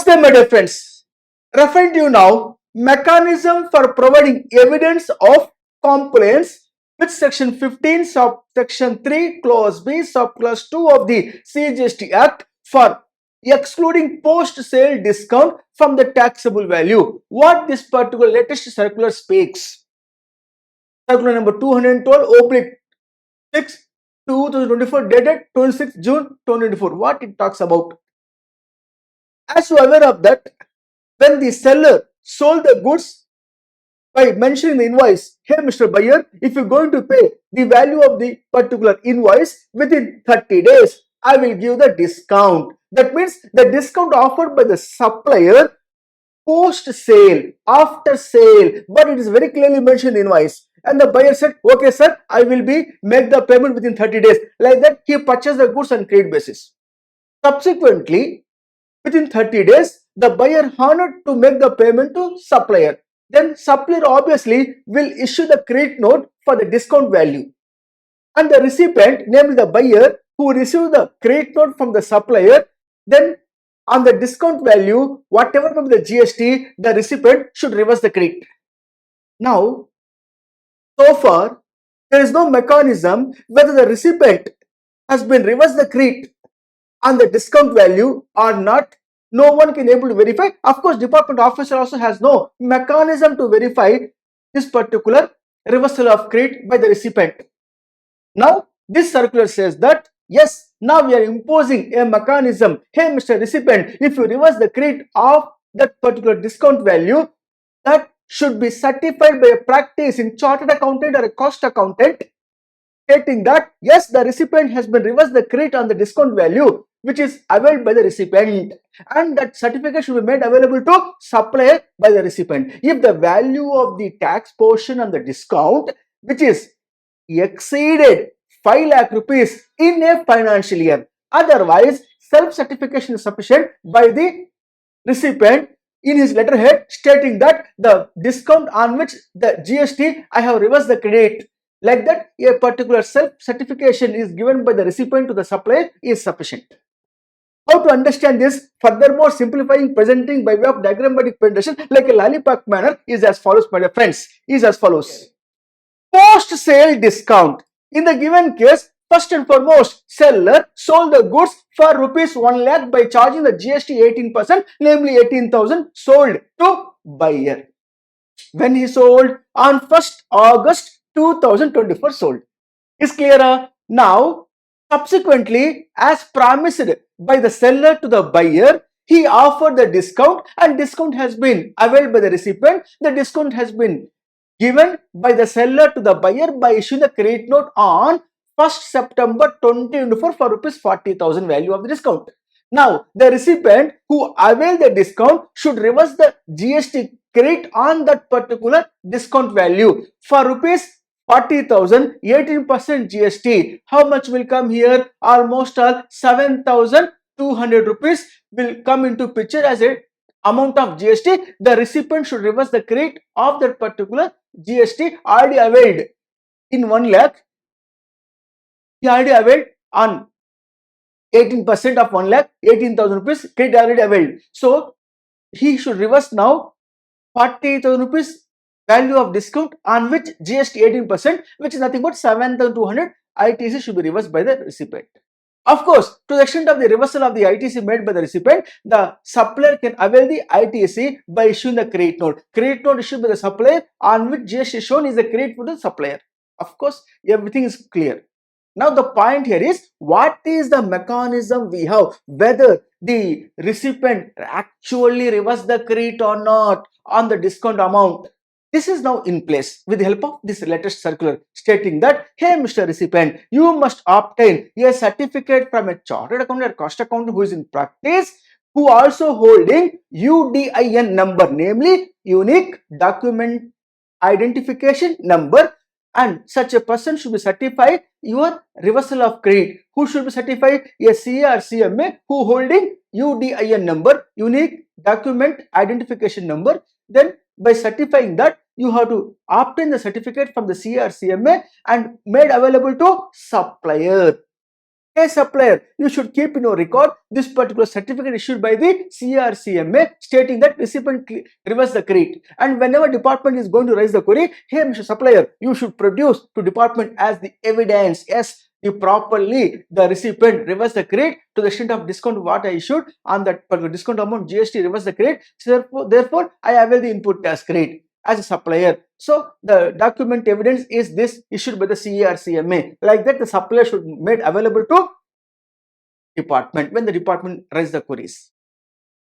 Namaste, my dear friends. Referring to you now, mechanism for providing evidence of compliance with section 15 subsection 3 clause B subclause 2 of the CGST Act for excluding post-sale discount from the taxable value. What this particular latest circular speaks. Circular number 212/6 2024 dated 26 June 2024. What it talks about? As you are aware of that, when the seller sold the goods by mentioning the invoice, hey Mr. Buyer, if you're going to pay the value of the particular invoice within 30 days, I will give the discount. That means the discount offered by the supplier post sale, after sale, but it is very clearly mentioned in the invoice. And the buyer said, okay sir, I will make the payment within 30 days. Like that, he purchased the goods on credit basis. Subsequently, within 30 days, the buyer honored to make the payment to supplier. Then supplier obviously will issue the credit note for the discount value. And the recipient, namely the buyer, who received the credit note from the supplier, then on the discount value, whatever from the GST, the recipient should reverse the credit. Now, so far, there is no mechanism whether the recipient has been reversed the credit on the discount value or not. No one can able to verify. Of course, department officer also has no mechanism to verify this particular reversal of credit by the recipient. Now, this circular says that yes, now we are imposing a mechanism. Hey, Mr. Recipient, if you reverse the credit of that particular discount value, that should be certified by a practice in chartered accountant or a cost accountant, stating that yes, the recipient has been reversed the credit on the discount value which is availed by the recipient, and that certificate should be made available to supplier by the recipient if the value of the tax portion on the discount which is exceeded 5 lakh rupees in a financial year. Otherwise, self-certification is sufficient by the recipient in his letterhead stating that the discount on which the GST I have reversed the credit. Like that, a particular self-certification is given by the recipient to the supplier is sufficient. How to understand this? Furthermore, simplifying presenting by way of diagrammatic presentation like a lollipop manner is as follows, my dear friends, is as follows. Post-sale discount. In the given case, first and foremost, seller sold the goods for rupees 1 lakh by charging the GST 18%, namely 18,000 sold to buyer. When he sold on 1st August 2024 sold. Is clearer? Now, subsequently, as promised by the seller to the buyer, he offered the discount and discount has been availed by the recipient. The discount has been given by the seller to the buyer by issuing the credit note on 1st September 2024 for rupees 40,000 value of the discount. Now, the recipient who availed the discount should reverse the GST credit on that particular discount value for rupees 40,000, 18% GST. How much will come here? Almost all 7,200 rupees will come into picture as a amount of GST. The recipient should reverse the credit of that particular GST already availed in 1 lakh. He already availed on 18% of 1 lakh, 18,000 rupees credit already availed. So he should reverse now 40,000 rupees value of discount on which GST 18%, which is nothing but 7,200 ITC should be reversed by the recipient. Of course, to the extent of the reversal of the ITC made by the recipient, the supplier can avail the ITC by issuing the credit note. Credit note issued by the supplier on which GST shown is the credit to the supplier. Of course, everything is clear. Now, the point here is what is the mechanism we have, whether the recipient actually reverse the credit or not on the discount amount. This is now in place with the help of this latest circular stating that, hey Mr. Recipient, you must obtain a certificate from a chartered accountant or cost accountant who is in practice, who also holding UDIN number, namely unique document identification number, and such a person should be certified your reversal of credit. Who should be certified? A CA or CMA who holding UDIN number, unique document identification number. Then by certifying that, you have to obtain the certificate from the CA or CMA and made available to supplier. Hey supplier, you should keep in your record this particular certificate issued by the CMA stating that recipient reverse the credit. And whenever department is going to raise the query, hey Mr. Supplier, you should produce to department as the evidence. Yes, you properly the recipient reverse the credit to the extent of discount what I issued on that particular discount amount GST reverse the credit. So therefore I avail the input tax credit as a supplier. So the document evidence is this issued by the CMA. Like that, the supplier should be made available to department when the department raise the queries.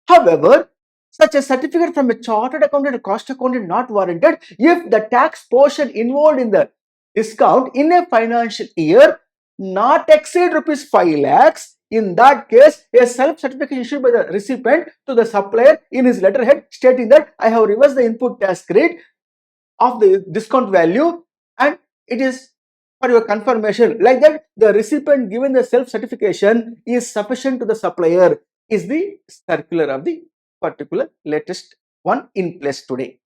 However, such a certificate from a chartered accountant or cost accountant not warranted if the tax portion involved in the discount in a financial year not exceed rupees 5 lakhs. In that case, a self-certification issued by the recipient to the supplier in his letterhead stating that I have reversed the input tax credit of the discount value and it is for your confirmation. Like that, the recipient given the self-certification is sufficient to the supplier is the circular of the particular latest one in place today.